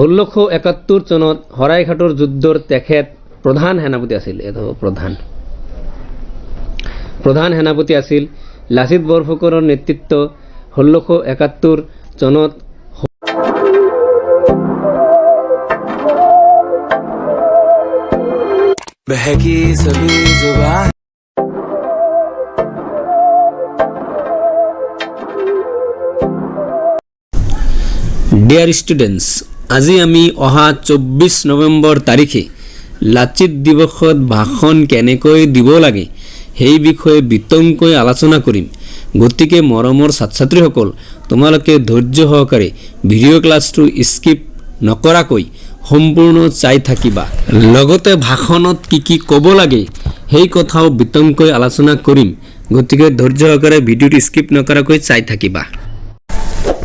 1671 চনত শৰাইঘাটৰ যুদ্ধৰ তেখেত প্ৰধান সেনাপতি আছিল। এটো প্ৰধান সেনাপতি আছিল। লাচিত বৰফুকনৰ নেতৃত্ব 1671 চনত बहकी सभी जुबान। ডিয়াৰ স্টুডেন্টস, আজি আমি অহা 24 নৱেম্বৰ তাৰিখে লাচিত দিৱসত ভাষণ কেনেকৈ দিব লাগে সেই বিষয়ে বিতংকৈ আলোচনা কৰিম। গতিকে মৰমৰ ছাত্ৰ ছাত্ৰীসকল, তোমালোকে ধৈৰ্য সহকাৰে ভিডিঅ' ক্লাছটো স্কিপ নকৰাকৈ সম্পূৰ্ণ চাই থাকিবা। লগতে ভাষণত কি ক'ব লাগে সেই কথাও বিতংকৈ আলোচনা কৰিম। গতিকে ধৈৰ্য সহকাৰে ভিডিঅ'টো স্কিপ নকৰাকৈ চাই থাকিবা।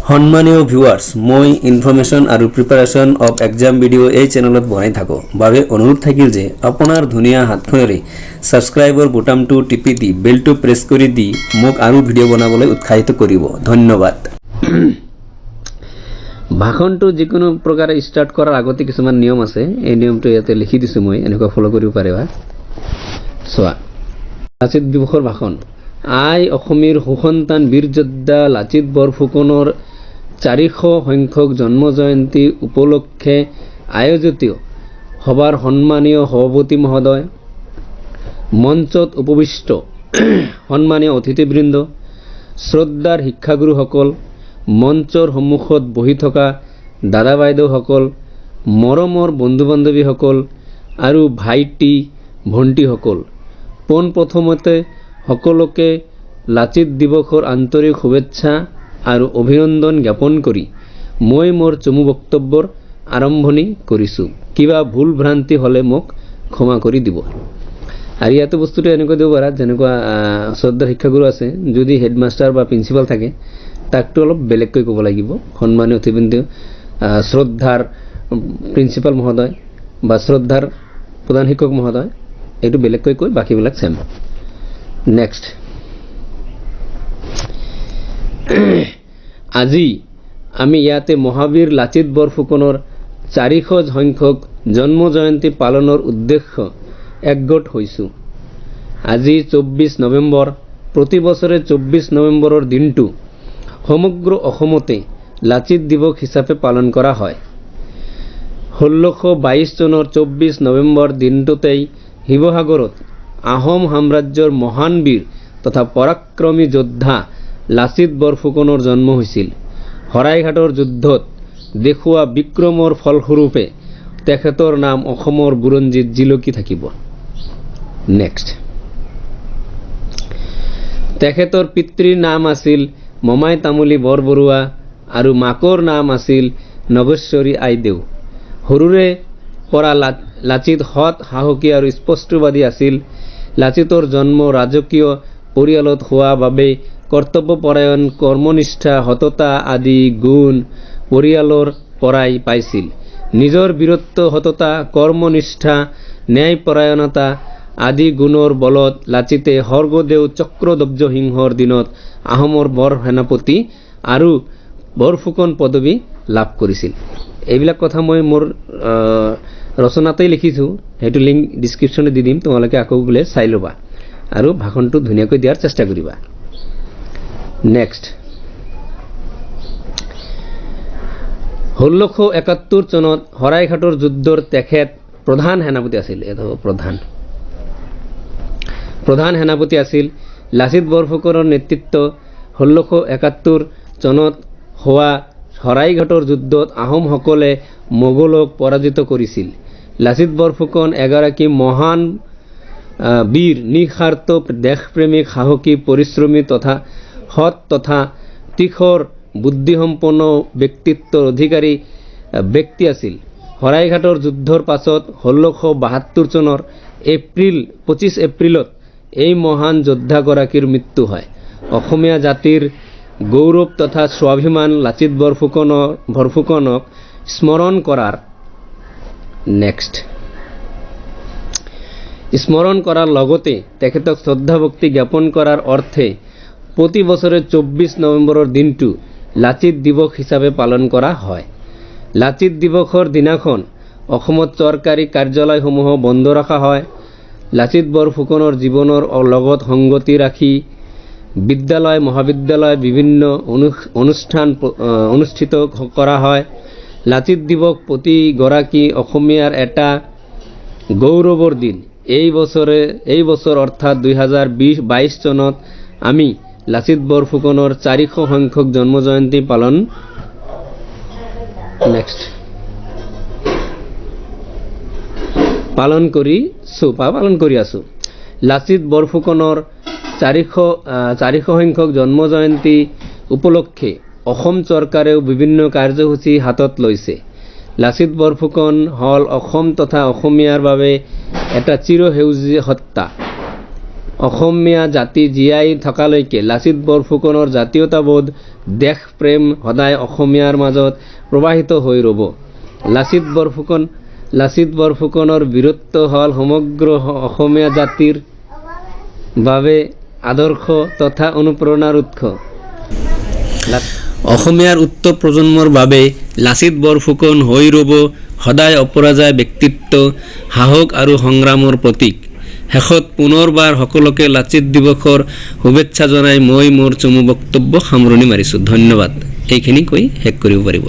সন্মানীয় ভিউৱাৰ্ছ, মই ইনফৰমেশ্যন আৰু প্ৰিপাৰেশ্যন অফ এক্সাম ভিডিঅ' এই চেনেলত বনাই থাকোঁ বাবে অনুৰোধ থাকিল যে আপোনাৰ ধুনীয়া হাতখনেৰে ছাবস্ক্ৰাইবৰ বুটামটো টিপি দি বেলটো প্ৰেছ কৰি দি মোক আৰু ভিডিঅ' বনাবলৈ উৎসাহিত কৰিব। ধন্যবাদ। ভাষণটো যিকোনো প্ৰকাৰে ষ্টাৰ্ট কৰাৰ আগতে কিছুমান নিয়ম আছে। এই নিয়মটো ইয়াতে লিখি দিছোঁ, মই এনেকুৱা ফ'ল' কৰিব পাৰিবা। চোৱা, লাচিত দিৱসৰ ভাষণ। আই অসমীৰ সুসন্তান বীৰ যোদ্ধা লাচিত বৰফুকনৰ 400 সংখ্যক জন্ম জয়ন্তী উপলক্ষে আয়োজিত সভাৰ সন্মানীয় সভাপতি মহোদয়, মঞ্চত উপবিষ্ট সন্মানীয় অতিথিবৃন্দ, শ্ৰদ্ধাৰ শিক্ষাগুৰুসকল, মঞ্চৰ সন্মুখত বহি থকা দাদা বাইদেউসকল, মৰমৰ বন্ধু বান্ধৱীসকল আৰু ভাইটি ভণ্টিসকল, পোনপ্ৰথমতে সকলোকে লাচিত দিৱসৰ আন্তৰিক শুভেচ্ছা আৰু অভিনন্দন জ্ঞাপন কৰি মই মোৰ চমু বক্তব্যৰ আৰম্ভণি কৰিছোঁ। কিবা ভুল ভ্ৰান্তি হ'লে মোক ক্ষমা কৰি দিব। আৰু ইয়াতে বস্তুটো এনেকৈ দিব পাৰা, যেনেকুৱা শ্ৰদ্ধাৰ শিক্ষাগুৰু আছে, যদি হেডমাষ্টাৰ বা প্ৰিন্সিপাল থাকে তাকটো অলপ বেলেগকৈ ক'ব লাগিব। সন্মানীয় অতিথিবৃন্দ, শ্ৰদ্ধাৰ প্ৰিন্সিপাল মহোদয় বা শ্ৰদ্ধাৰ প্ৰধান শিক্ষক মহোদয়, এইটো বেলেগকৈ কৈ বাকীবিলাক চেম। নেক্সট, আজি আমি ইয়াতে মহাবীৰ লাচিত বৰফুকনৰ 400 সংখ্যক জন্ম জয়ন্তী পালনৰ উদ্দেশ্য একগোট হৈছোঁ। আজি 24 নৱেম্বৰ। প্ৰতি বছৰে 24 নৱেম্বৰৰ দিনটো সমগ্ৰ অসমতে লাচিত দিৱস হিচাপে পালন কৰা হয়। 1622 চনৰ 24 নৱেম্বৰ দিনটোতেই শিৱসাগৰত আহোম সাম্ৰাজ্যৰ মহান বীৰ তথা পৰাক্ৰমী যোদ্ধা লাচিত বৰফুকনৰ জন্ম হৈছিল। শৰাইঘাটৰ যুদ্ধত দেখুওৱা বিক্ৰমৰ ফলস্বৰূপে তেখেতৰ নাম অসমৰ বুৰঞ্জীত জিলকি থাকিব। নেক্সট, তেখেতৰ পিতৃৰ নাম আছিল মমাই তামুলী বৰবৰুৱা আৰু মাকৰ নাম আছিল নগেশ্বৰী আইদেউ। সৰুৰে পৰা লাচিত সৎ, সাহসী আৰু স্পষ্টবাদী আছিল। লাচিতৰ জন্ম ৰাজকীয় পৰিয়ালত হোৱা বাবে কৰ্তব্যপৰায়ণ, কৰ্মনিষ্ঠা, সততা আদি গুণ পৰিয়ালৰ পৰাই পাইছিল। নিজৰ বীৰত্ব, সততা, কৰ্মনিষ্ঠা, ন্যায়পৰায়ণতা আদি গুণৰ বলত লাচিতে স্বৰ্গদেউ চক্ৰধ্বজ সিংহৰ দিনত আহোমৰ বৰ সেনাপতি আৰু বৰফুকন পদবী লাভ কৰিছিল। এইবিলাক কথা মই মোৰ ৰচনাতেই লিখিছোঁ, সেইটো লিংক ডিছক্ৰিপশ্যনে দি দিম, তোমালোকে আকৌ বোলে চাই ল'বা আৰু ভাষণটো ধুনীয়াকৈ দিয়াৰ চেষ্টা কৰিবা। নেক্সট, 1671 চনত শৰাইঘাটৰ যুদ্ধৰ তেখেত প্ৰধান সেনাপতি আছিল। এটো প্ৰধান সেনাপতি আছিল। লাচিত বৰফুকনৰ নেতৃত্ব 1671 চনত হোৱা শৰাইঘাটৰ যুদ্ধত আহোমসকলে মোগলক পৰাজিত কৰিছিল। লাচিত বৰফুকন এগৰাকী মহান বীৰ, নিঃস্বাৰ্থ দেশপ্ৰেমিক, সাহসী, পৰিশ্ৰমী তথা সৎ তথা তীখৰ বুদ্ধিসম্পন্ন ব্যক্তিত্বৰ অধিকাৰী ব্যক্তি আছিল। শৰাইঘাটৰ যুদ্ধৰ পাছত 1672 চনৰ 25 এপ্ৰিলত এই মহান যোদ্ধাগৰাকীৰ মৃত্যু হয়। অসমীয়া জাতিৰ গৌৰৱ তথা স্বাভিমান লাচিত বৰফুকনক স্মৰণ কৰাৰ লগতে তেখেতক শ্ৰদ্ধা ভক্তি জ্ঞাপন কৰাৰ অৰ্থে প্ৰতি বছৰে 24 নৱেম্বৰৰ দিনটো লাচিত দিৱস হিচাপে পালন কৰা হয়। লাচিত দিৱসৰ দিনাখন অসমত চৰকাৰী কাৰ্যালয়সমূহ বন্ধ ৰখা হয়। লাচিত বৰফুকনৰ জীৱনৰ লগত সংগতি ৰাখি বিদ্যালয় মহাবিদ্যালয় বিভিন্ন অনুষ্ঠান অনুষ্ঠিত কৰা হয়। লাচিত দিৱস প্ৰতিগৰাকী অসমীয়াৰ এটা গৌৰৱৰ দিন। এই বছৰ অৰ্থাৎ 2022 চনত আমি লাচিত বৰফুকনৰ 400 সংখ্যক জন্মজয়ন্তী পালন কৰি আছো। লাচিত বৰফুকনৰ 400 সংখ্যক জন্মজয়ন্তী উপলক্ষে অসম চৰকাৰেও বিভিন্ন কাৰ্যসূচী হাতত লৈছে। লাচিত বৰফুকন হল অসম তথা অসমীয়াৰ বাবে এটা চিৰসেউজীয়া সত্তা। অসমীয়া জাতি জীয়াই থকালৈকে লাচিত বৰফুকনৰ জাতীয়তাবোধ দেশপ্ৰেম সদায় অসমীয়াৰ মাজত প্ৰবাহিত হৈ ৰ'ব। লাচিত বৰফুকনৰ বীৰত্ব হল সমগ্ৰ অসমীয়া জাতিৰ বাবে আদৰ্শ তথা অনুপ্ৰেৰণাৰ উৎস। অসমীয়াৰ উত্তৰ প্ৰজন্মৰ বাবে লাচিত বৰফুকন হৈ ৰ'ব সদায় অপৰাজয় ব্যক্তিত্ব, সাহস আৰু সংগ্ৰামৰ প্ৰতীক। শেষত পুনৰবাৰ সকলোকে লাচিত দিৱসৰ শুভেচ্ছা জনাই মই মোৰ চমু বক্তব্য সামৰণি মাৰিছোঁ। ধন্যবাদ। এইখিনি কৈ শেষ কৰিব পাৰিব।